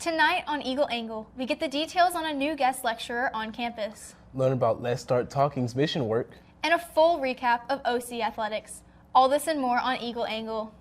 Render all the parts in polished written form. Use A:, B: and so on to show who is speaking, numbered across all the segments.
A: Tonight on Eagle Angle, we get the details on a new guest lecturer on campus.
B: Learn about Let's Start Talking's mission work.
A: And a full recap of OC athletics. All this and more on Eagle Angle.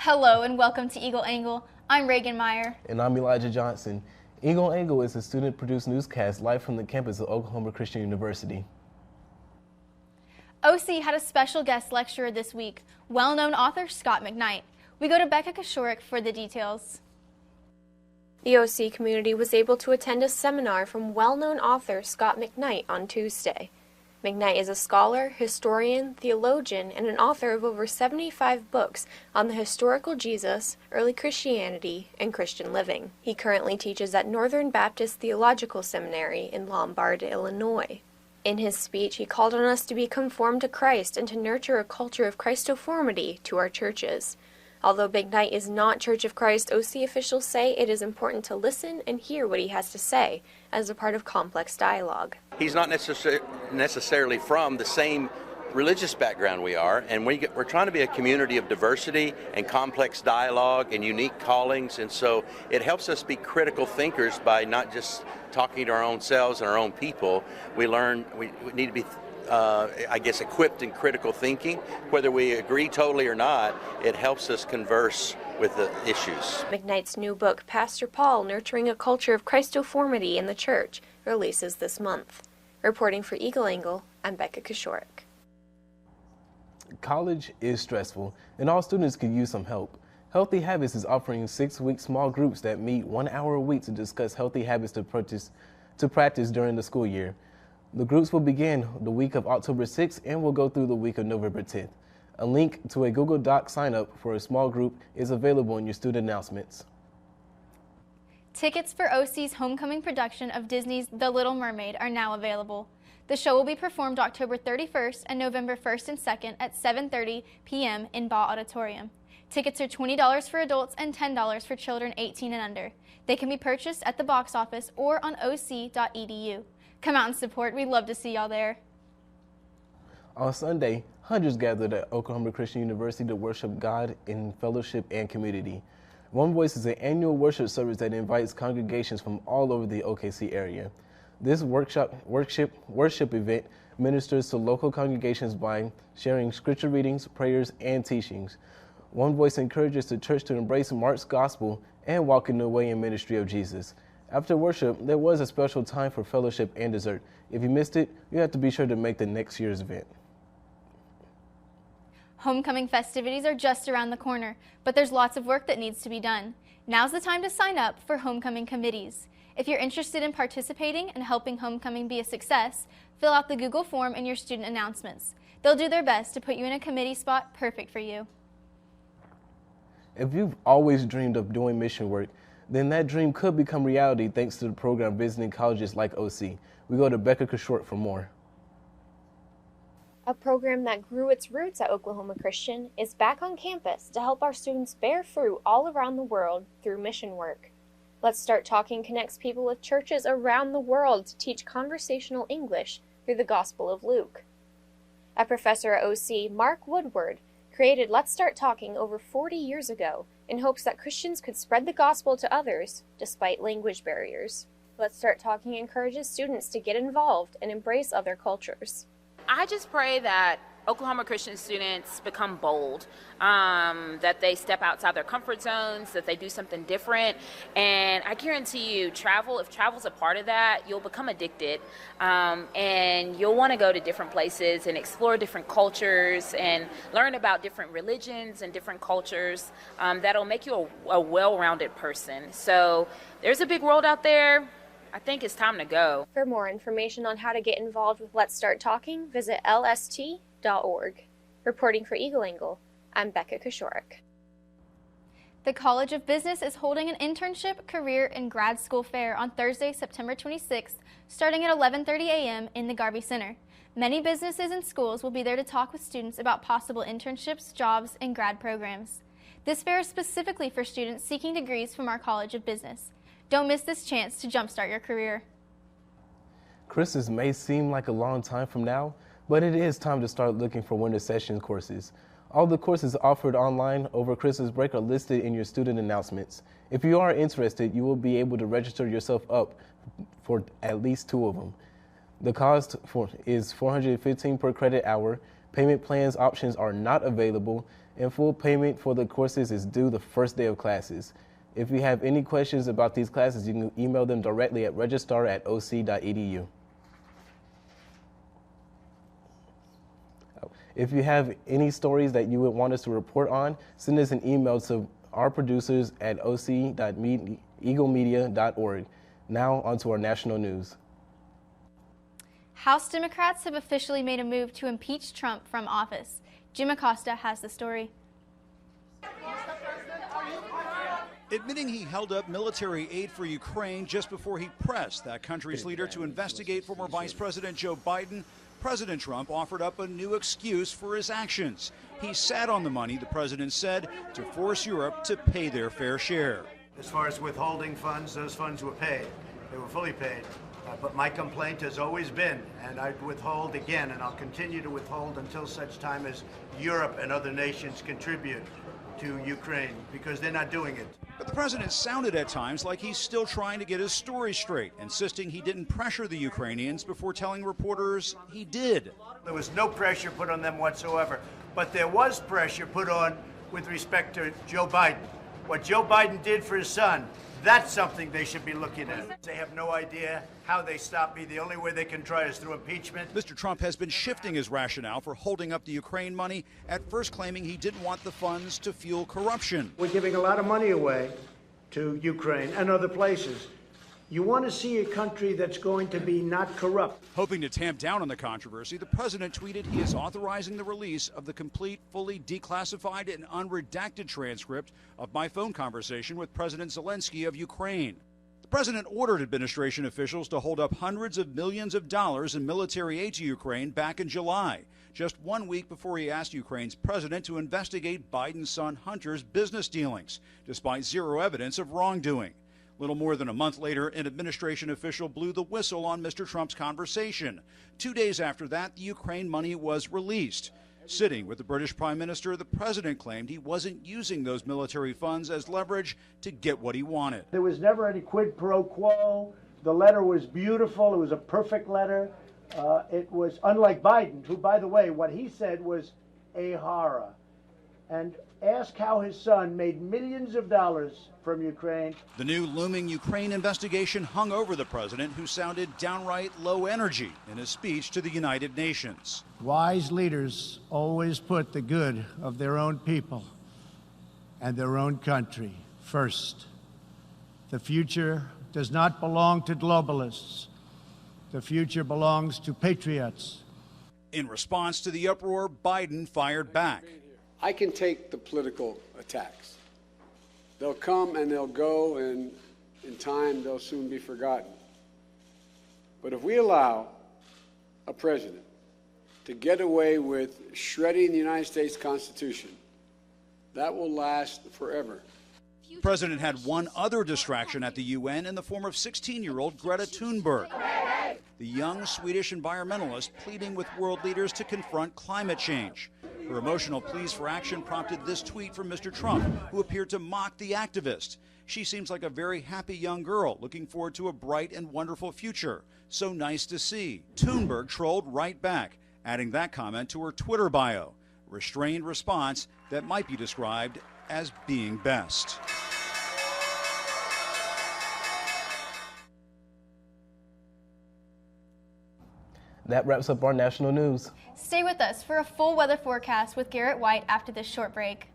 A: Hello and welcome to Eagle Angle. I'm Reagan Meyer.
B: And I'm Elijah Johnson. Eagle Angle is a student-produced newscast live from the campus of Oklahoma Christian University.
A: OC had a special guest lecturer this week, well-known author Scott McKnight. We go to Becca Kashorek for the details.
C: The OC community was able to attend a seminar from well-known author Scott McKnight on Tuesday. McKnight is a scholar, historian, theologian, and an author of over 75 books on the historical Jesus, early Christianity, and Christian living. He currently teaches at Northern Baptist Theological Seminary in Lombard, Illinois. In his speech, he called on us to be conformed to Christ and to nurture a culture of Christoformity to our churches. Although McKnight is not Church of Christ, OC officials say it is important to listen and hear what he has to say as a part of complex dialogue.
D: He's not necessarily from the same religious background we are, and we're trying to be a community of diversity and complex dialogue and unique callings, and so it helps us be critical thinkers by not just talking to our own selves and our own people. We need to be equipped in critical thinking. Whether we agree totally or not, it helps us converse with the issues.
C: McKnight's new book, Pastor Paul, Nurturing a Culture of Christoformity in the Church, releases this month. Reporting for Eagle Angle, I'm Becca Kashorek.
B: College is stressful, and all students could use some help. Healthy Habits is offering 6-week small groups that meet 1 hour a week to discuss healthy habits to practice during the school year. The groups will begin the week of October 6th and will go through the week of November 10th. A link to a Google Doc sign-up for a small group is available in your student announcements.
A: Tickets for OC's homecoming production of Disney's The Little Mermaid are now available. The show will be performed October 31st and November 1st and 2nd at 7:30 p.m. in Baugh Auditorium. Tickets are $20 for adults and $10 for children 18 and under. They can be purchased at the box office or on oc.edu. Come out and support. We'd love to see y'all there.
B: On Sunday, hundreds gathered at Oklahoma Christian University to worship God in fellowship and community. One Voice is an annual worship service that invites congregations from all over the OKC area. This worship event ministers to local congregations by sharing scripture readings, prayers, and teachings. One Voice encourages the church to embrace Mark's gospel and walk in the way and ministry of Jesus. After worship, there was a special time for fellowship and dessert. If you missed it, you have to be sure to make the next year's event.
A: Homecoming festivities are just around the corner, but there's lots of work that needs to be done. Now's the time to sign up for homecoming committees. If you're interested in participating and helping homecoming be a success, fill out the Google form in your student announcements. They'll do their best to put you in a committee spot perfect for you.
B: If you've always dreamed of doing mission work, then that dream could become reality thanks to the program visiting colleges like OC. We go to Becca Kashort for more.
C: A program that grew its roots at Oklahoma Christian is back on campus to help our students bear fruit all around the world through mission work. Let's Start Talking connects people with churches around the world to teach conversational English through the Gospel of Luke. A professor at OC, Mark Woodward, created Let's Start Talking over 40 years ago in hopes that Christians could spread the gospel to others despite language barriers. Let's Start Talking encourages students to get involved and embrace other cultures.
E: I just pray that Oklahoma Christian students become bold, that they step outside their comfort zones, that they do something different. And I guarantee you, if travel's a part of that, you'll become addicted. And you'll want to go to different places and explore different cultures and learn about different religions and different cultures. That'll make you a well-rounded person. So there's a big world out there. I think it's time to go.
C: For more information on how to get involved with Let's Start Talking, visit lst.org. Reporting for Eagle Angle, I'm Becca Kashorek.
A: The College of Business is holding an internship, career, and grad school fair on Thursday, September 26th, starting at 11:30 a.m. in the Garvey Center. Many businesses and schools will be there to talk with students about possible internships, jobs, and grad programs. This fair is specifically for students seeking degrees from our College of Business. Don't miss this chance to jumpstart your career.
B: Christmas may seem like a long time from now, but it is time to start looking for winter session courses. All the courses offered online over Christmas break are listed in your student announcements. If you are interested, you will be able to register yourself up for at least 2 of them. The cost is $415 per credit hour. Payment plans options are not available, and full payment for the courses is due the first day of classes. If you have any questions about these classes, you can email them directly at registrar@oc.edu. If you have any stories that you would want us to report on, send us an email to our producers at oc.eaglemedia.org. Now onto our national news.
A: House Democrats have officially made a move to impeach Trump from office. Jim Acosta has the story.
F: Admitting he held up military aid for Ukraine just before he pressed that country's leader to investigate former Vice President Joe Biden, President Trump offered up a new excuse for his actions. He sat on the money, the president said, to force Europe to pay their fair share.
G: As far as withholding funds, those funds were paid. They were fully paid. But my complaint has always been, and I'd withhold again, and I'll continue to withhold until such time as Europe and other nations contribute to Ukraine, because they're not doing it.
F: But the president sounded at times like he's still trying to get his story straight, insisting he didn't pressure the Ukrainians before telling reporters he did.
G: There was no pressure put on them whatsoever, but there was pressure put on with respect to Joe Biden. What Joe Biden did for his son, that's something they should be looking at. They have no idea how they stop me. The only way they can try is through impeachment.
F: Mr. Trump has been shifting his rationale for holding up the Ukraine money, at first claiming he didn't want the funds to fuel corruption.
G: We're giving a lot of money away to Ukraine and other places. You want to see a country that's going to be not corrupt.
F: Hoping to tamp down on the controversy, the president tweeted he is authorizing the release of the complete, fully declassified and unredacted transcript of my phone conversation with President Zelensky of Ukraine. The president ordered administration officials to hold up hundreds of millions of dollars in military aid to Ukraine back in July, just 1 week before he asked Ukraine's president to investigate Biden's son Hunter's business dealings, despite zero evidence of wrongdoing. Little more than a month later, an administration official blew the whistle on Mr. Trump's conversation. 2 days after that, the Ukraine money was released. Sitting with the British Prime Minister, the president claimed he wasn't using those military funds as leverage to get what he wanted.
G: There was never any quid pro quo. The letter was beautiful. It was a perfect letter. It was unlike Biden, who, by the way, what he said was a horror. And ask how his son made millions of dollars from Ukraine.
F: The new looming Ukraine investigation hung over the president, who sounded downright low energy in his speech to the United Nations.
H: Wise leaders always put the good of their own people and their own country first. The future does not belong to globalists. The future belongs to patriots.
F: In response to the uproar, Biden fired back.
I: I can take the political attacks. They'll come and they'll go, and in time they'll soon be forgotten. But if we allow a president to get away with shredding the United States Constitution, that will last forever.
F: The president had one other distraction at the UN in the form of 16-year-old Greta Thunberg, the young Swedish environmentalist pleading with world leaders to confront climate change. Her emotional pleas for action prompted this tweet from Mr. Trump, who appeared to mock the activist. She seems like a very happy young girl, looking forward to a bright and wonderful future. So nice to see. Thunberg trolled right back, adding that comment to her Twitter bio. A restrained response that might be described as being best.
B: That wraps up our national news.
A: Stay with us for a full weather forecast with Garrett White after this short break.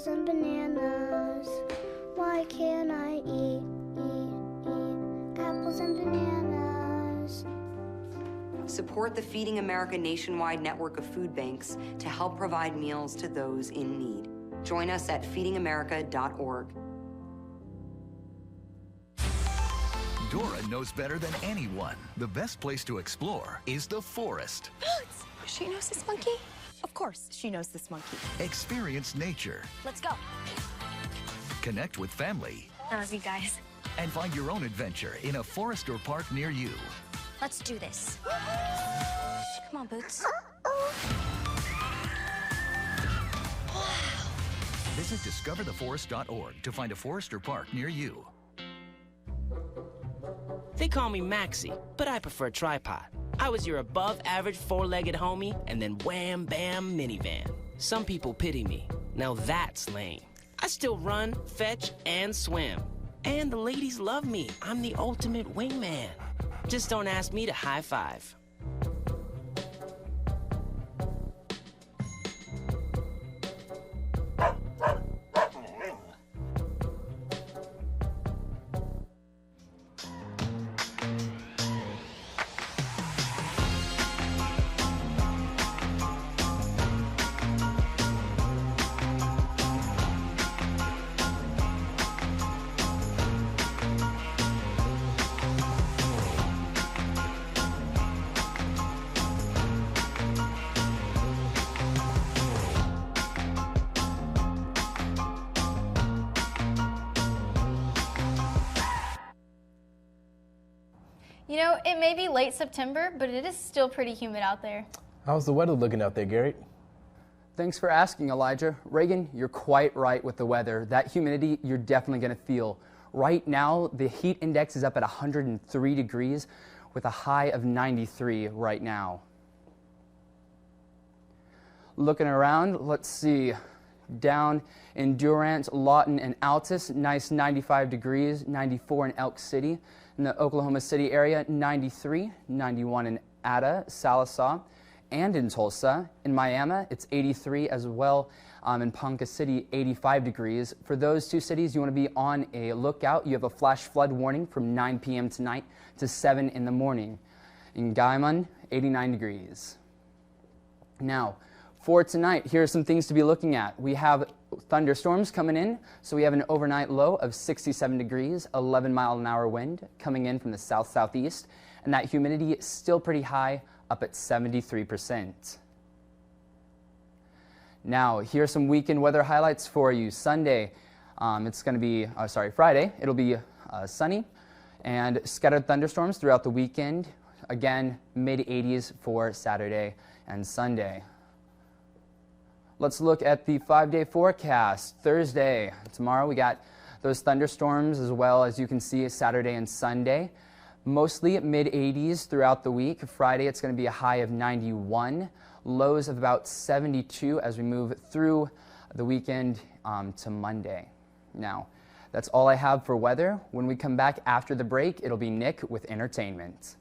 J: apples and bananas. Why can't I eat apples and bananas?
K: Support the Feeding America nationwide network of food banks to help provide meals to those in need. Join us at feedingamerica.org.
L: Dora knows better than anyone. The best place to explore is the forest.
M: She knows this monkey? Of course, she knows this monkey.
L: Experience nature.
M: Let's go.
L: Connect with family.
M: I love you guys.
L: And find your own adventure in a forest or park near you.
M: Let's do this. Come on, Boots.
L: Visit discovertheforest.org to find a forest or park near you.
N: They call me Maxie, but I prefer tripod. I was your above-average four-legged homie, and then wham-bam minivan. Some people pity me. Now that's lame. I still run, fetch, and swim. And the ladies love me. I'm the ultimate wingman. Just don't ask me to high-five.
A: You know, it may be late September, but it is still pretty humid out there.
B: How's the weather looking out there, Garrett?
O: Thanks for asking, Elijah. Reagan, you're quite right with the weather. That humidity, you're definitely going to feel. Right now, the heat index is up at 103 degrees with a high of 93 right now. Looking around, let's see. Down in Durant, Lawton, and Altus, nice 95 degrees, 94 in Elk City. In the Oklahoma City area, 93, 91 in Ada, Sallisaw, and in Tulsa. In Miami, it's 83 as well. In Ponca City, 85 degrees. For those two cities, you want to be on a lookout. You have a flash flood warning from 9 p.m. tonight to 7 in the morning. In Guymon, 89 degrees. Now, for tonight, here are some things to be looking at. We have thunderstorms coming in, so we have an overnight low of 67 degrees, 11-mile-an-hour wind coming in from the south-southeast, and that humidity is still pretty high, up at 73%. Now, here are some weekend weather highlights for you. Sunday, it's going to be, Friday, it'll be sunny and scattered thunderstorms throughout the weekend. Again, mid-80s for Saturday and Sunday. Let's look at the 5-day forecast. Thursday, tomorrow, we got those thunderstorms as well as you can see Saturday and Sunday. Mostly mid-80s throughout the week. Friday, it's going to be a high of 91. Lows of about 72 as we move through the weekend to Monday. Now, that's all I have for weather. When we come back after the break, it'll be Nick with entertainment.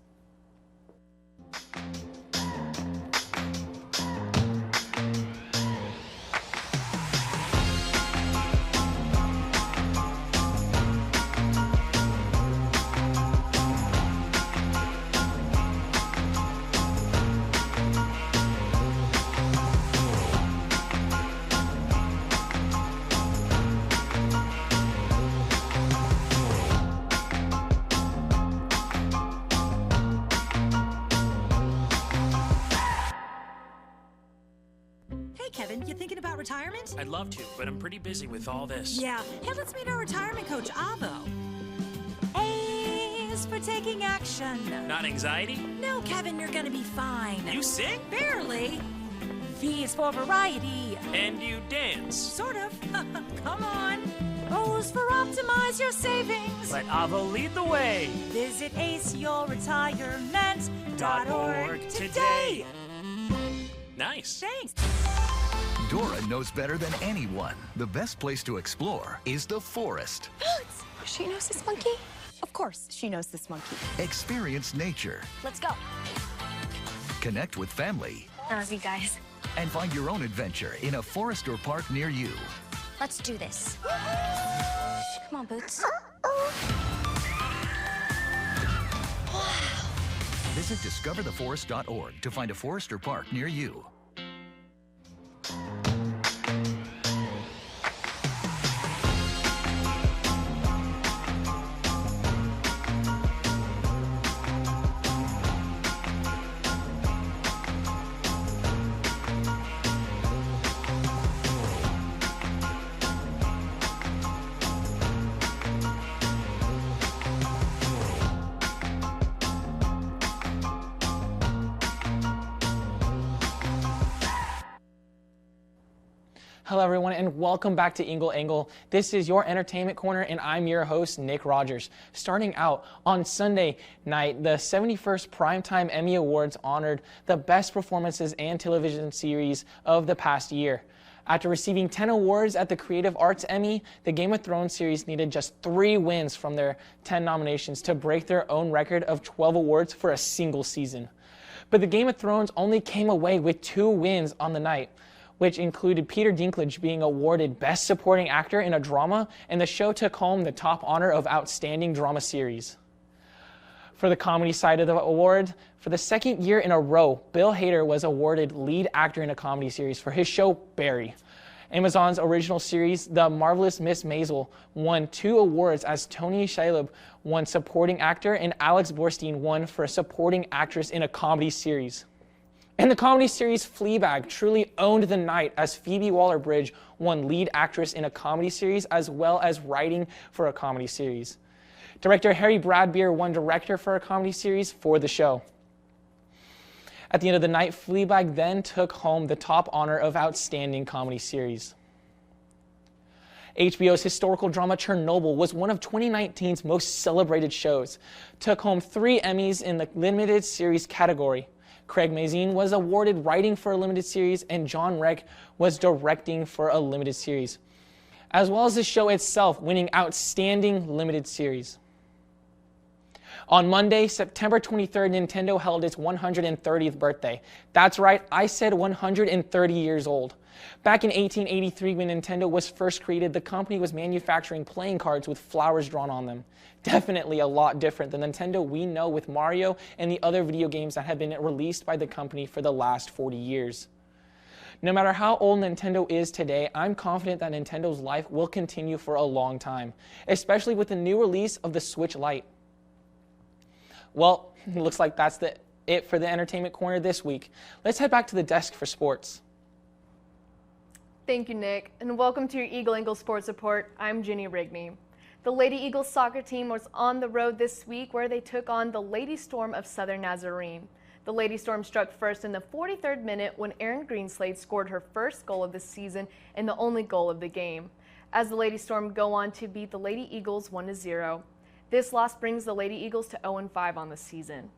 P: Retirement?
Q: I'd love to, but I'm pretty busy with all this.
P: Yeah. Hey, let's meet our retirement coach, Avo. A is for taking action.
Q: Not anxiety?
P: No, Kevin, you're gonna be fine.
Q: You sing?
P: Barely. V is for variety.
Q: And you dance?
P: Sort of. Come on. O is for optimize your savings.
Q: Let Avo lead the way.
P: Visit aceyourretirement.org today.
Q: Nice.
P: Thanks.
L: Dora knows better than anyone. The best place to explore is the forest.
M: She knows this monkey? Of course, she knows this monkey.
L: Experience nature.
M: Let's go.
L: Connect with family.
M: I love you guys.
L: And find your own adventure in a forest or park near you.
M: Let's do this. Come on, Boots.
L: Visit discovertheforest.org to find a forest or park near you.
R: Hello everyone and welcome back to Ingle Angle. This is your entertainment corner and I'm your host Nick Rogers. Starting out on Sunday night, the 71st Primetime Emmy Awards honored the best performances and television series of the past year. After receiving 10 awards at the Creative Arts Emmy, the Game of Thrones series needed just 3 wins from their 10 nominations to break their own record of 12 awards for a single season. But the Game of Thrones only came away with 2 wins on the night, which included Peter Dinklage being awarded Best Supporting Actor in a Drama, and the show took home the top honor of Outstanding Drama Series. For the comedy side of the award, for the second year in a row, Bill Hader was awarded Lead Actor in a Comedy Series for his show Barry. Amazon's original series, The Marvelous Miss Maisel, won 2 awards as Tony Shalhoub won Supporting Actor and Alex Borstein won for Supporting Actress in a Comedy Series. And the comedy series Fleabag truly owned the night as Phoebe Waller-Bridge won Lead Actress in a Comedy Series as well as Writing for a Comedy Series. Director Harry Bradbeer won Director for a Comedy Series for the show. At the end of the night, Fleabag then took home the top honor of Outstanding Comedy Series. HBO's historical drama Chernobyl was one of 2019's most celebrated shows, took home 3 Emmys in the limited series category. Craig Mazin was awarded writing for a limited series, and John Reck was directing for a limited series, as well as the show itself winning Outstanding Limited Series. On Monday, September 23rd, Nintendo held its 130th birthday. That's right, I said 130 years old. Back in 1883, when Nintendo was first created, the company was manufacturing playing cards with flowers drawn on them. Definitely a lot different than Nintendo we know with Mario and the other video games that have been released by the company for the last 40 years. No matter how old Nintendo is today, I'm confident that Nintendo's life will continue for a long time, especially with the new release of the Switch Lite. Well, it looks like that's it for the Entertainment Corner this week. Let's head back to the desk for sports.
S: Thank you, Nick, and welcome to your Eagle Angle Sports Report. I'm Ginny Rigney. The Lady Eagles soccer team was on the road this week where they took on the Lady Storm of Southern Nazarene. The Lady Storm struck first in the 43rd minute when Erin Greenslade scored her first goal of the season and the only goal of the game, as the Lady Storm go on to beat the Lady Eagles 1-0. This loss brings the Lady Eagles to 0-5 on the season.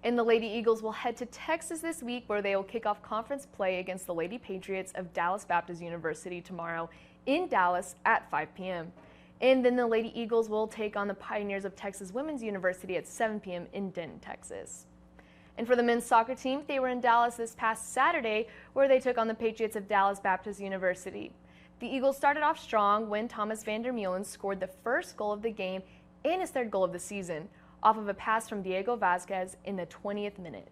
S: And the Lady Eagles will head to Texas this week where they will kick off conference play against the Lady Patriots of Dallas Baptist University tomorrow in Dallas at 5 p.m. And then the Lady Eagles will take on the Pioneers of Texas Women's University at 7 p.m. in Denton, Texas. And for the men's soccer team, they were in Dallas this past Saturday where they took on the Patriots of Dallas Baptist University. The Eagles started off strong when Thomas van der Meulen scored the first goal of the game and his 3rd goal of the season, off of a pass from Diego Vazquez in the 20th minute.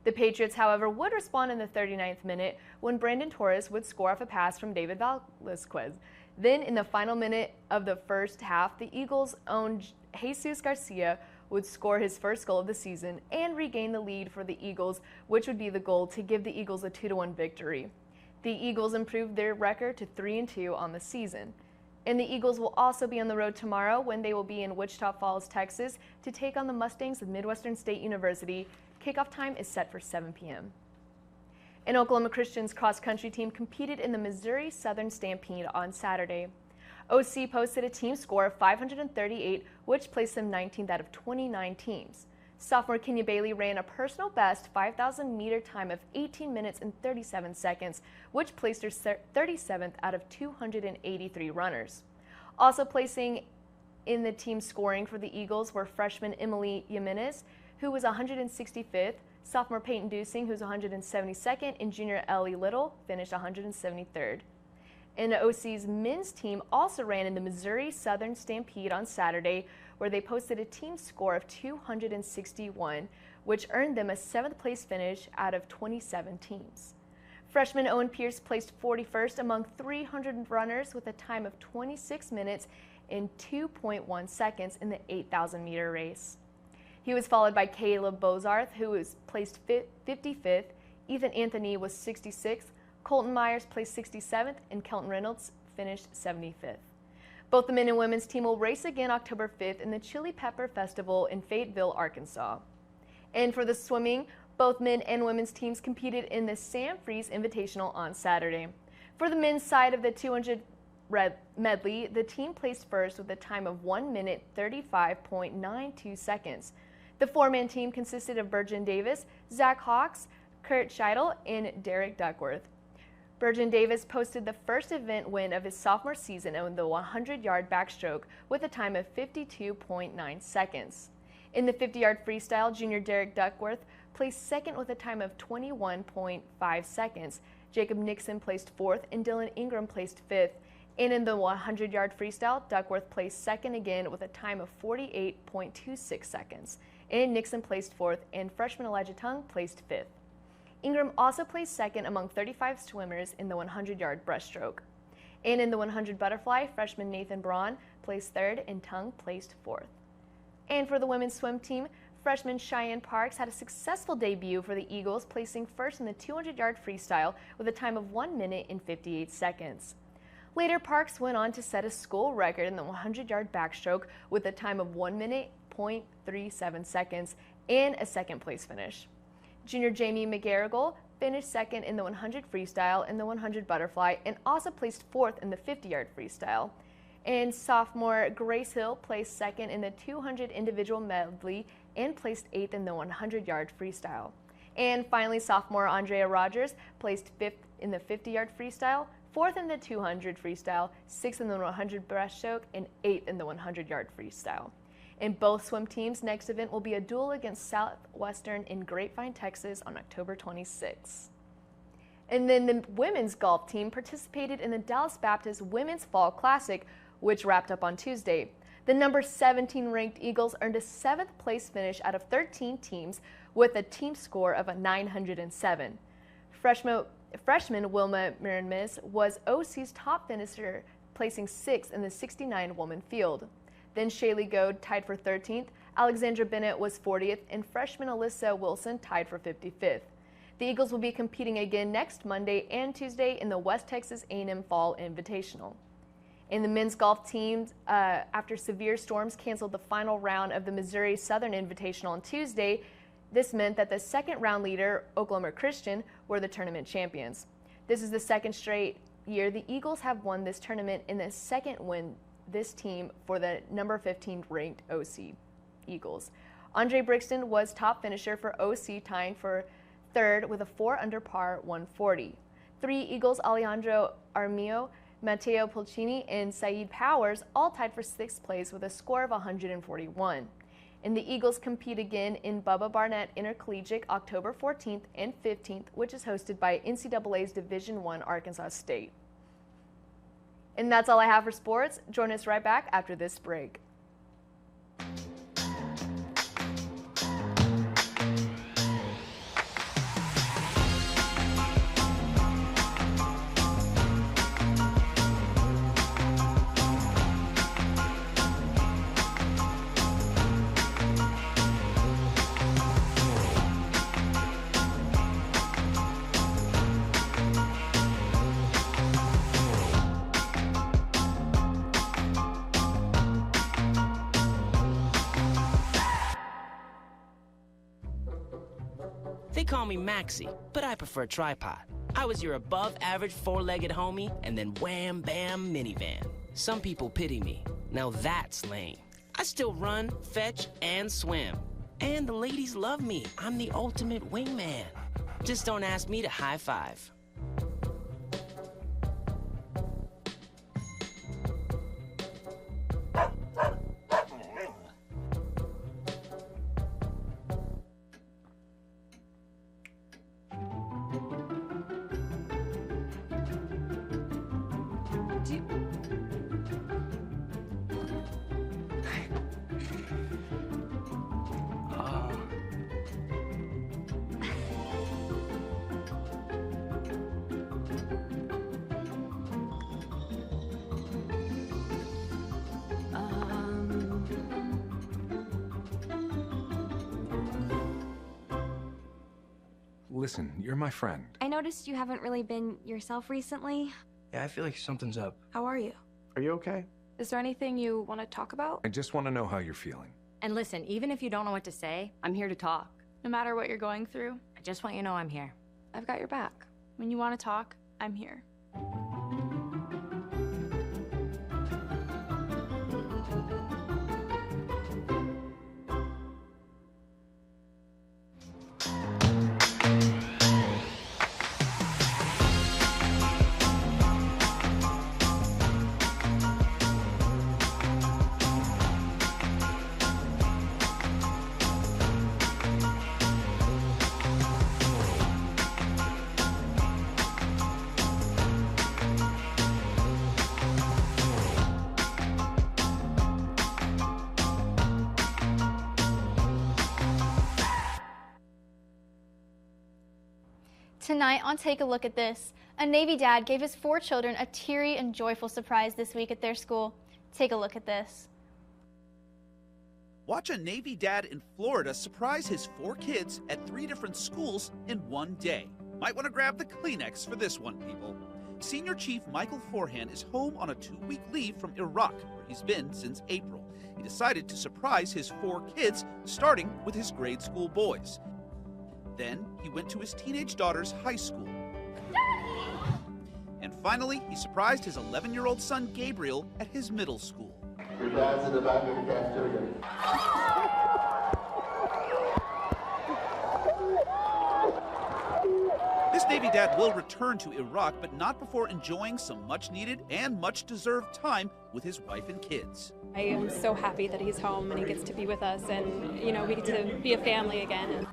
S: The Patriots, however, would respond in the 39th minute when Brandon Torres would score off a pass from David Vazquez. Then in the final minute of the first half, the Eagles' own Jesus Garcia would score his first goal of the season and regain the lead for the Eagles, which would be the goal to give the Eagles a 2-1 victory. The Eagles improved their record to 3-2 on the season. And the Eagles will also be on the road tomorrow when they will be in Wichita Falls, Texas to take on the Mustangs of Midwestern State University. Kickoff time is set for 7 p.m. And Oklahoma Christian's cross-country team competed in the Missouri Southern Stampede on Saturday. OC posted a team score of 538, which placed them 19th out of 29 teams. Sophomore Kenya Bailey ran a personal best 5,000-meter time of 18 minutes and 37 seconds, which placed her 37th out of 283 runners. Also placing in the team scoring for the Eagles were freshman Emily Jimenez, who was 165th, sophomore Peyton Dusing, who's 172nd, and junior Ellie Little finished 173rd. And OC's men's team also ran in the Missouri Southern Stampede on Saturday, where they posted a team score of 261, which earned them a 7th place finish out of 27 teams. Freshman Owen Pierce placed 41st among 300 runners with a time of 26 minutes and 2.1 seconds in the 8,000-meter race. He was followed by Caleb Bozarth, who was placed 55th. Ethan Anthony was 66th. Colton Myers placed 67th, and Kelton Reynolds finished 75th. Both the men and women's team will race again October 5th in the Chili Pepper Festival in Fayetteville, Arkansas. And for the swimming, both men and women's teams competed in the Sam Freeze Invitational on Saturday. For the men's side of the 200 medley, the team placed first with a time of 1 minute 35.92 seconds. The four-man team consisted of Virgin Davis, Zach Hawks, Kurt Scheidel, and Derek Duckworth. Virgin Davis posted the first event win of his sophomore season on the 100-yard backstroke with a time of 52.9 seconds. In the 50-yard freestyle, junior Derek Duckworth placed second with a time of 21.5 seconds. Jacob Nixon placed fourth, and Dylan Ingram placed fifth. And in the 100-yard freestyle, Duckworth placed second again with a time of 48.26 seconds. And Nixon placed fourth, and freshman Elijah Tung placed fifth. Ingram also placed second among 35 swimmers in the 100-yard breaststroke. And in the 100 butterfly, freshman Nathan Braun placed third and Tung placed fourth. And for the women's swim team, freshman Cheyenne Parks had a successful debut for the Eagles, placing first in the 200-yard freestyle with a time of 1 minute and 58 seconds. Later, Parks went on to set a school record in the 100-yard backstroke with a time of 1 minute, 0.37 seconds, and a second-place finish. Junior Jamie McGarrigle finished second in the 100 freestyle and the 100 butterfly, and also placed fourth in the 50-yard freestyle. And sophomore Grace Hill placed second in the 200 individual medley and placed eighth in the 100-yard freestyle. And finally, sophomore Andrea Rogers placed fifth in the 50-yard freestyle, fourth in the 200 freestyle, sixth in the 100 breaststroke, and eighth in the 100-yard freestyle. In both swim teams, next event will be a duel against Southwestern in Grapevine, Texas on October 26. And then the women's golf team participated in the Dallas Baptist Women's Fall Classic, which wrapped up on Tuesday. The number 17 ranked Eagles earned a 7th place finish out of 13 teams with a team score of a 907. Freshman Wilma Miramis was OC's top finisher, placing 6th in the 69-woman field. Then Shaylee Goad tied for 13th, Alexandra Bennett was 40th, and freshman Alyssa Wilson tied for 55th. The Eagles will be competing again next Monday and Tuesday in the West Texas A&M Fall Invitational. And the men's golf teams, after severe storms, canceled the final round of the Missouri Southern Invitational on Tuesday. This meant that the second-round leader, Oklahoma Christian, were the tournament champions. This is the second straight year the Eagles have won this tournament, and the second win this team for the number 15 ranked OC Eagles. Andre Brixton was top finisher for OC, tying for third with a 4 under par 140. 3 Eagles, Alejandro Armillo, Matteo Pulcini, and Saeed Powers all tied for 6th place with a score of 141. And the Eagles compete again in Bubba Barnett Intercollegiate October 14th and 15th, which is hosted by NCAA's Division I Arkansas State. And that's all I have for sports. Join us right back after this break.
N: They call me Maxie, but I prefer tripod. I was your above-average four-legged homie, and then wham, bam, minivan. Some people pity me. Now that's lame. I still run, fetch, and swim. And the ladies love me. I'm the ultimate wingman. Just don't ask me to high five.
T: listen, you're my friend.
U: I noticed you haven't really been yourself recently.
V: Yeah, I feel like something's up.
U: How are you?
V: Are you okay?
U: Is there anything you want to talk about?
T: I just want to know how you're feeling.
W: And listen, even if you don't know what to say, I'm here to talk.
U: No matter what you're going through,
W: I just want you to know I'm here.
U: I've got your back. When you want to talk, I'm here.
A: Tonight on Take a Look at This, a Navy dad gave his 4 children a teary and joyful surprise this week at their school. Take a look at this.
X: Watch a Navy dad in Florida surprise his 4 kids at 3 different schools in one day. Might want to grab the Kleenex for this one, people. Senior Chief Michael Forhan is home on a 2-week leave from Iraq, where he's been since April. He decided to surprise his 4 kids, starting with his grade school boys. Then he went to his teenage daughter's high school. Daddy! And finally, he surprised his 11-year-old son Gabriel at his middle school.
Y: Your dad's in the back of the cafeteria.
X: This Navy dad will return to Iraq, but not before enjoying some much-needed and much-deserved time with his wife and kids.
Z: I am so happy that he's home and he gets to be with us, and we get to be a family again.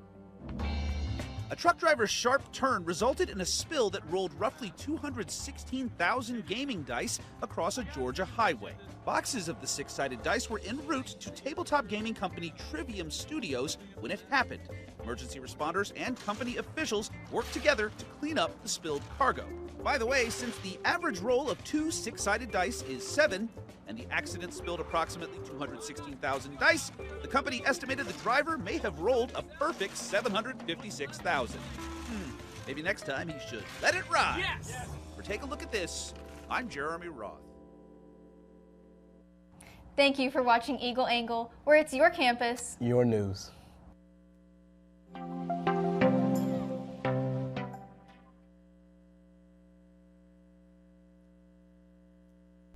X: A truck driver's sharp turn resulted in a spill that rolled roughly 216,000 gaming dice across a Georgia highway. Boxes of the 6-sided dice were en route to tabletop gaming company Trivium Studios when it happened. Emergency responders and company officials worked together to clean up the spilled cargo. By the way, since the average roll of 2 6-sided dice is 7, and the accident spilled approximately 216,000 dice, the company estimated the driver may have rolled a perfect 756,000. Maybe next time he should let it ride. Yes! For Take a Look at This, I'm Jeremy Roth.
A: Thank you for watching Eagle Angle, where it's your campus,
B: your news.